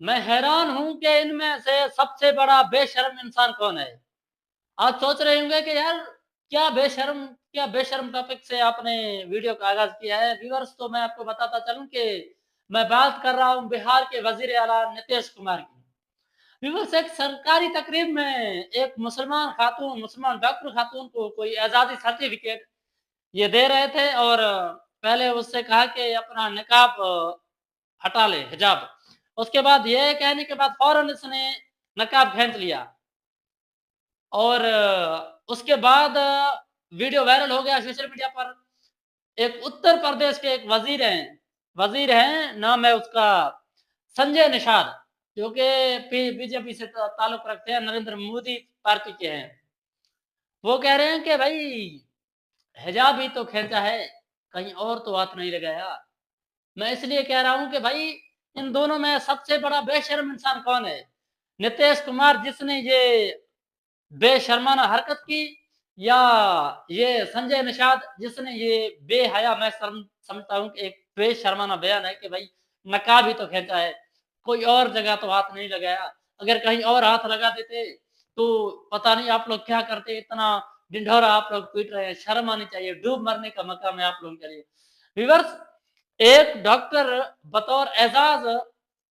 मैं हैरान हूं कि इनमें से सबसे बड़ा बेशर्म इंसान कौन है। आप सोच रहे होंगे कि यार क्या बेशर्म टॉपिक से आपने वीडियो का आगाज किया है। व्यूअर्स, तो मैं आपको बताता चलूं कि मैं बात कर रहा हूं बिहार के वजीर आला नीतीश कुमार की। व्यूअर्स, एक सरकारी तकरीब में एक मुसलमान डॉक्टर खातून को कोई आजादी सर्टिफिकेट ये दे रहे थे, और पहले उससे कहा कि अपना निकाब हटा ले, हिजाब। उसके बाद ये कहने के बाद फौरन इसने नकाब खींच लिया, और उसके बाद वीडियो वायरल हो गया सोशल मीडिया पर। एक उत्तर प्रदेश के एक वजीर हैं, नाम है उसका संजय निषाद, जो कि बीजेपी से ताल्लुक रखते हैं, नरेंद्र मोदी पार्टी के हैं। वो कह रहे हैं कि भाई हिजाब ही तो खींचा है, कहीं और तो हाथ नहीं लगाया। मैं इसलिए कह रहा हूं कि भाई इन दोनों में सबसे बड़ा बेशर्म इंसान कौन है? नीतीश कुमार जिसने ये बेशर्माना हरकत की, या ये संजय निषाद जिसने ये बेहया, मैं समझता हूं कि एक बेशर्माना बयान है कि भाई नकाब ही तो खींचा है, कोई और जगह तो हाथ नहीं लगाया। अगर कहीं और हाथ लगा देते तो पता नहीं आप लोग क्या करते। इतना ढिंढोरा आप लोग पीट रहे हैं, शर्म आनी चाहिए। डूब मरने का मकाम है आप लोगों के लिए। व्यूअर्स, एक डॉक्टर बतौर एजाज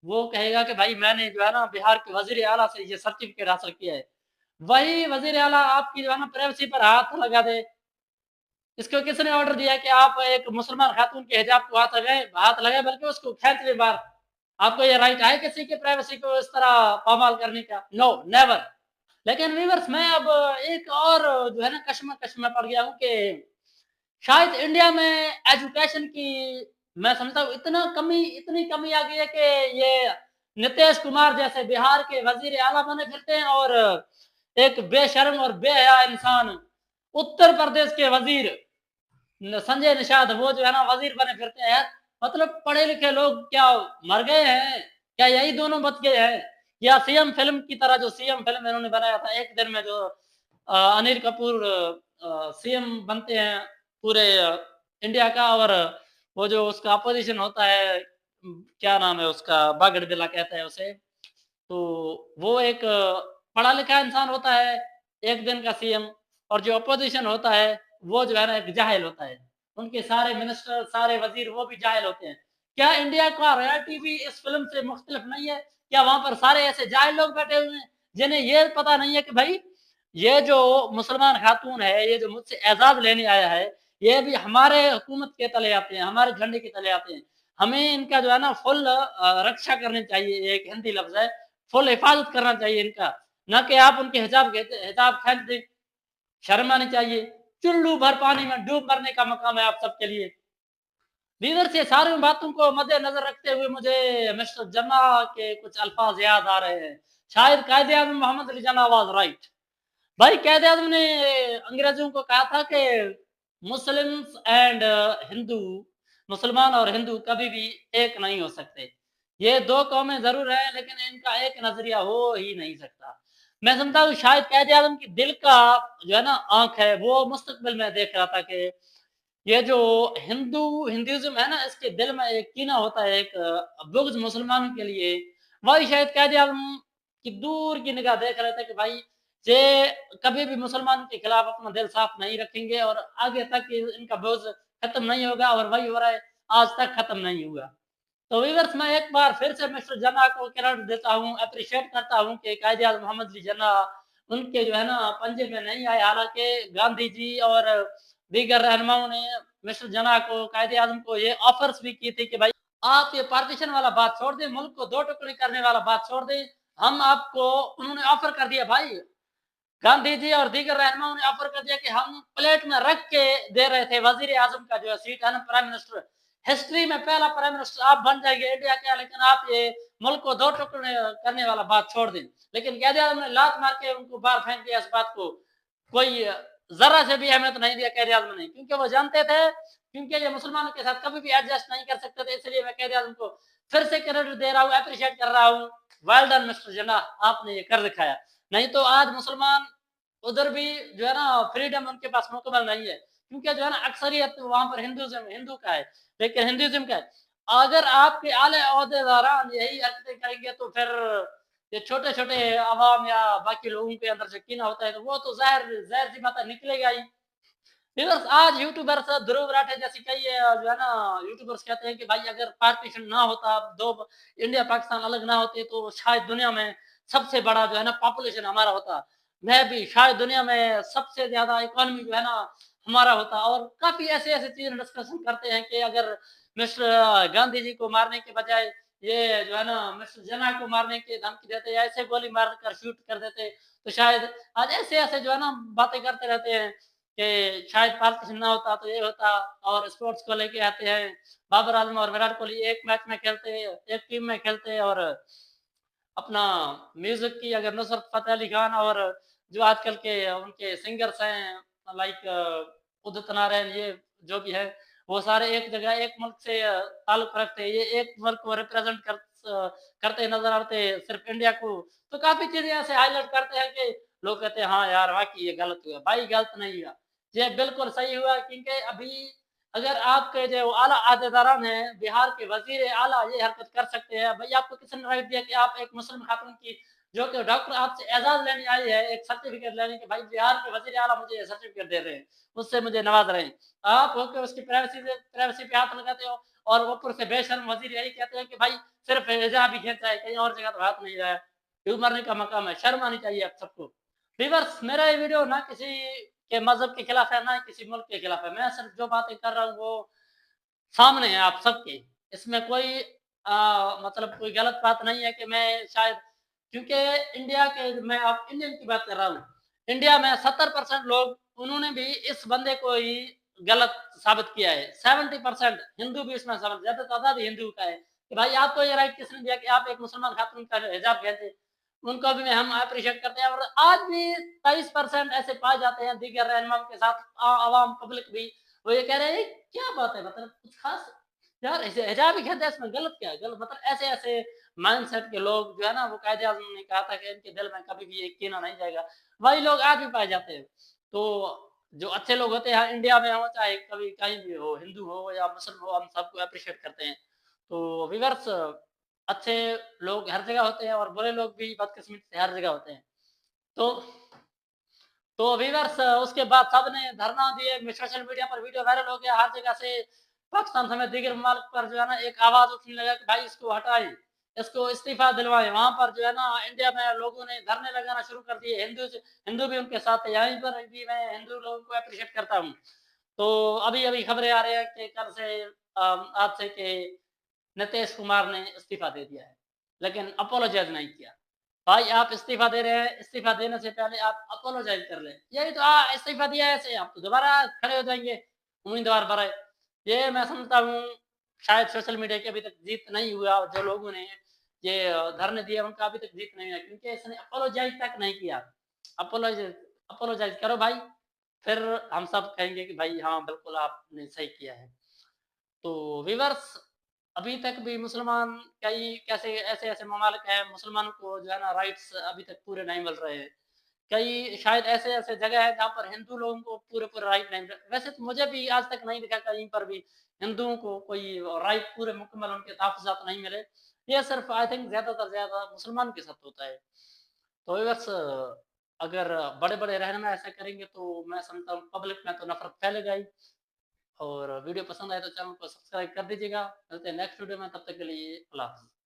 वो कहेगा कि भाई मैंने जो है ना बिहार के वजीर आला से ये सर्टिफिकेट हासिल किया है, वही वजीर आला आपकी जो है ना प्राइवेसी पर हाथ लगा दे। इसको किसने ऑर्डर दिया कि आप एक मुसलमान खातून के हिजाब को हाथ लगाए, बल्कि उसको खींच ले बाहर? आपको ये राइट है किसी की प्राइवेसी को इस तरह पामाल करने का? No, never. लेकिन व्यूअर्स, मैं अब एक और जो है ना कश्मकश में पड़ गया हूँ कि शायद इंडिया में एजुकेशन की, मैं समझता हूँ इतनी कमी आ गई है कि ये नीतीश कुमार जैसे बिहार के वजीर आला बने फिरते हैं, और एक बेशर्म और बेहया इंसान उत्तर प्रदेश के वजीर संजय निषाद, वो जो है ना वजीर बने फिरते हैं। मतलब पढ़े लिखे लोग क्या मर गए हैं? क्या यही दोनों बच गए हैं? या सीएम फिल्म की तरह, जो सीएम फिल्म इन्होंने बनाया था एक दिन में, जो अनिल कपूर सीएम बनते हैं पूरे इंडिया का, और वो जो उसका अपोजिशन होता है, क्या नाम है उसका, बागड़ बिल्ला कहते हैं उसे। तो वो एक पढ़ा लिखा इंसान होता है, एक दिन का सीएम। और जो अपोजिशन होता है वो जो है ना एक जाहिल होता है। उनके सारे मिनिस्टर, सारे वजीर वो भी जाहिल होते हैं। क्या इंडिया का रियलिटी भी इस फिल्म से मुख्तलिफ नहीं है? क्या वहां पर सारे ऐसे जाहिल लोग बैठे हुए हैं जिन्हें ये पता नहीं है कि भाई ये जो मुसलमान खातून है, ये जो मुझसे एजाज लेने आया है, ये भी हमारे हुकूमत के तले आते हैं, हमारे झंडे के तले आते हैं। हमें इनका जो है ना फुल रक्षा करनी चाहिए, एक हिंदी लफ्ज है, फुल हिफाजत करना चाहिए इनका। न कि आप उनके हिजाब फेंक दें। शर्म आनी चाहिए। चुल्लू भर पानी में डूब मरने का मकाम है आप सबके लिए। लीडर से सारी बातों को मद्देनजर रखते हुए मुझे मिस्टर जन्ना के कुछ अल्फाज याद आ रहे हैं। शायद कायदे आजम मोहम्मद अली जन्ना वाज राइट। भाई कायदे आजम ने अंग्रेजों को कहा था कि मुस्लिम्स एंड हिंदू, मुसलमान और हिंदू कभी भी एक नहीं हो सकते। ये दो कौमें जरूर हैं, लेकिन इनका एक नजरिया हो ही नहीं सकता। मैं समझता हूँ शायद कायदे आजम की दिल का जो है ना आंख है, वो मुस्तकबिल में देख रहा था कि ये जो हिंदुइज्म है ना, इसके दिल में एक कीना होता है, एक बुग़्ज़ मुसलमानों के लिए। वही शायद कायदे आज़म की दूर की निगाह देख रहे थे कि भाई ये कभी भी मुसलमानों के खिलाफ अपना दिल साफ नहीं रखेंगे, और आगे तक इनका बुग़्ज़ खत्म नहीं होगा, और वही हो रहा है, आज तक खत्म नहीं हुआ। तो व्यूअर्स, मैं एक बार फिर से मिस्टर जिन्ना को क्रेडिट देता हूँ, एप्रिशिएट करता हूँ कि कायदे आज़म मोहम्मद अली जिन्ना उनके जो है ना पंजे में नहीं आए। हालांकि गांधी जी और दीगर रहनुमाओं ने मिस्टर जिन्ना को, कायदे आज़म को ये ऑफर्स भी की थी कि भाई आप ये पार्टीशन वाला बात छोड़ दें, मुल्क को दो टुकड़े करने वाला बात छोड़ दें। हम आपको, उन्होंने ऑफर कर दिया भाई, गांधी जी और दीगर रहनुमाओं ने ऑफर कर दिया कि हम प्लेट में रख के दे रहे थे वजीर आजम का जो सीट है ना, प्राइम मिनिस्टर। हिस्ट्री में पहला प्राइम मिनिस्टर आप बन जाएंगे इंडिया का, लेकिन आप ये मुल्क को दो टुकड़े करने वाला बात छोड़ दें। लेकिन कायदे आजम ने लात मार के उनको बाहर फेंक दिया। इस बात को कोई जरा से भी अहमियत नहीं दिया कायदे आजम ने, क्योंकि वो जानते थे, क्योंकि ये मुसलमानों के साथ कभी भी एडजस्ट नहीं कर सकते थे। इसलिए मैं कायदे आजम को फिर से क्रेडिट दे रहा हूँ, अप्रिशिएट कर रहा हूँ। वेल डन मिस्टर जिन्ना, आपने ये कर दिखाया। नहीं तो आज मुसलमान उधर भी जो है ना फ्रीडम उनके पास मुकम्मल नहीं है, क्योंकि जो है ना अक्सरियत वहां पर हिंदू का है, लेकिन हिंदुइज्म का है। अगर आपके आले ओहदेदारान यही हरकतें करेंगे तो फिर ये छोटे-छोटे अवाम या बाकी लोगों के अंदर जो कीना होता है तो वो तो ज़ाहिर-सी बात है निकलेगा ही। व्यूअर्स आज यूट्यूबर्स ध्रुव राठे जैसे कई जो है ना यूट्यूबर्स कहते हैं कि भाई अगर पार्टीशन ना होता, दो इंडिया पाकिस्तान अलग ना होते तो शायद दुनिया में सबसे बड़ा जो है ना पॉपुलेशन हमारा होता। मैं भी शायद दुनिया में सबसे ज़्यादा इकोनॉमी जो है ना हमारा होता और काफ़ी ऐसे-ऐसे चीज़ें डिस्कशन करते हैं कि अगर मिस्टर गांधी जी को मारने के बजाय ये जो है ना मिस्टर जिन्ना को मारने की धमकी देते या ऐसे गोली मार कर शूट कर देते, तो शायद आज ऐसे-ऐसे जो है ना बातें करते रहते हैं। कि शायद पार्टीशन ना होता तो ये होता और स्पोर्ट्स को लेके आते हैं। बाबर आजम और विराट कोहली एक मैच में खेलते हैं, एक टीम में खेलते हैं और अपना म्यूज़िक की अगर नुसरत फ़तेह अली खान और जो आजकल के उनके सिंगर्स हैं लाइक उदित नारायण ये जो भी है, वो सारे एक जगह एक मुल्क से ताल्लुक़ रखते हैं। ये एक मुल्क को रिप्रेज़ेंट करते नज़र आते हैं सिर्फ़ इंडिया को। तो काफ़ी चीज़ें ऐसे हाइलाइट करते हैं कि लोग कहते हैं, हाँ यार वाक़ई ये गलत हुआ। भाई गलत नहीं हुआ। ये बिल्कुल सही हुआ क्योंकि अभी अगर आपके जो आला अहदेदारान हैं, बिहार के वज़ीर आला ये हरकत कर सकते हैं, भई आपको किसने राइट दिया कि आप एक मुस्लिम खातून की जो कि डॉक्टर आपसे एजाज़ लेने आई है, एक सर्टिफ़िकेट लेने कि भाई बिहार के वज़ीर आला मुझे ये सर्टिफ़िकेट दे रहे हैं, उससे मुझे नवाज़ रहे हैं। आप होके उसकी प्राइवेसी पे हाथ लगाते हो और ऊपर से बेशर्म वज़ीर यही कहते हैं कि भाई सिर्फ़ हिजाब ही खींचा है, कहीं और जगह तो हाथ नहीं लगाया। क्यों मरने का मकाम है, शर्म आनी चाहिए आप सबको। व्यूअर्स मेरा ये वीडियो ना किसी के मज़हब के खिलाफ है, ना ही किसी मुल्क के खिलाफ है। मैं सिर्फ़ जो बातें कर रहा हूँ वो सामने है आप सबके। इसमें कोई मतलब कोई गलत बात नहीं है कि मैं शायद क्योंकि इंडिया के मैं अब इंडियन की बात कर रहा हूँ। इंडिया में 70% लोग उन्होंने भी इस बंदे को ही गलत साबित किया है। 70% हिंदू भी इसमें शामिल ज़्यादा तादाद हिंदू का है कि भाई आपको ये राइट किसने दिया कि आप एक मुसलमान खातून का हिजाब पहने? उनको भी हम एप्रिशिएट करते हैं और आज भी 23% ऐसे पाए जाते हैं दीगर रहनुमाओं के साथ आवाम पब्लिक भी वो ये कह रहे हैं क्या बात है मतलब कुछ खास यार हिजाब ही कहते हैं इसमें गलत क्या है गलत मतलब ऐसे-ऐसे माइंडसेट के लोग जो है ना वो कायदे-आज़म ने कहा था कि इनके दिल में कभी भी ये कीना नहीं जाएगा। वही लोग आज भी पाए जाते हैं। तो जो अच्छे लोग होते हैं इंडिया में हो चाहे कभी कहीं भी हो, हिंदू हो या मुस्लिम हो, हम सबको एप्रिशिएट करते हैं। तो व्यूअर्स अच्छे लोग हर जगह होते हैं और बुरे लोग भी बदकिस्मती से हर जगह होते हैं। तो व्यूअर्स उसके बाद सबने धरना दिए, सोशल मीडिया पर वीडियो वायरल हो गया, हर जगह से पाकिस्तान समेत दीगर ममालिक पर जो है ना एक आवाज़ उठने लगा कि भाई इसको हटाएँ, इसको इस्तीफ़ा दिलवाएँ। वहाँ पर जो है ना इंडिया में लोगों ने धरने लगाना शुरू कर दिए, हिंदू भी उनके साथ है, यहीं पर भी मैं हिंदू लोगों को एप्रिशिएट करता हूँ। तो अभी-अभी खबरें आ रही हैं कि कल से आज से कि नीतीश कुमार ने इस्तीफ़ा दे दिया है, लेकिन अपोलोजाइज़ नहीं किया। भाई आप इस्तीफ़ा दे रहे हैं, इस्तीफ़ा देने से पहले आप अपोलोजाइज़ कर लें। यही तो इस्तीफ़ा दिया है ऐसे आप तो दोबारा खड़े हो जाएँगे उम्मीदवार पर। ये मैं समझता हूँ शायद सोशल मीडिया की अभी तक जीत नहीं हुआ और जो लोगों ने ये धरने दिए उनका अभी तक जीत नहीं हुआ क्योंकि इसने अपोलोजाइज़ तक नहीं किया। अपोलोजाइज़ अपोलोजाइज़ करो भाई, फिर हम सब कहेंगे कि भाई हाँ, बिल्कुल आपने सही किया है। तो व्यूअर्स अभी तक भी मुसलमान कई कैसे ऐसे-ऐसे ममालिक हैं, मुसलमानों को जो है ना राइट्स अभी तक पूरे नहीं मिल रहे हैं। कई शायद ऐसे-ऐसे जगह है जहाँ पर हिंदू लोगों को पूरे-पूरे राइट नहीं मिल वैसे तो मुझे भी आज तक नहीं दिखा कहीं पर भी हिंदुओं को कोई राइट पूरे मुकम्मल उनके तहफ़्फ़ुज़ात नहीं मिले। ये सिर्फ़ आई थिंक ज़्यादातर ज़्यादा मुसलमान के साथ होता है। तो व्यूअर्स अगर बड़े-बड़े रहनुमा ऐसा करेंगे तो मैं समझता हूँ पब्लिक में तो नफ़रत फैलेगा ही। और वीडियो पसंद आए तो चैनल को सब्सक्राइब कर दीजिएगा। मिलते हैं नेक्स्ट वीडियो में, तब तक के लिए अल्लाह हाफ़िज़।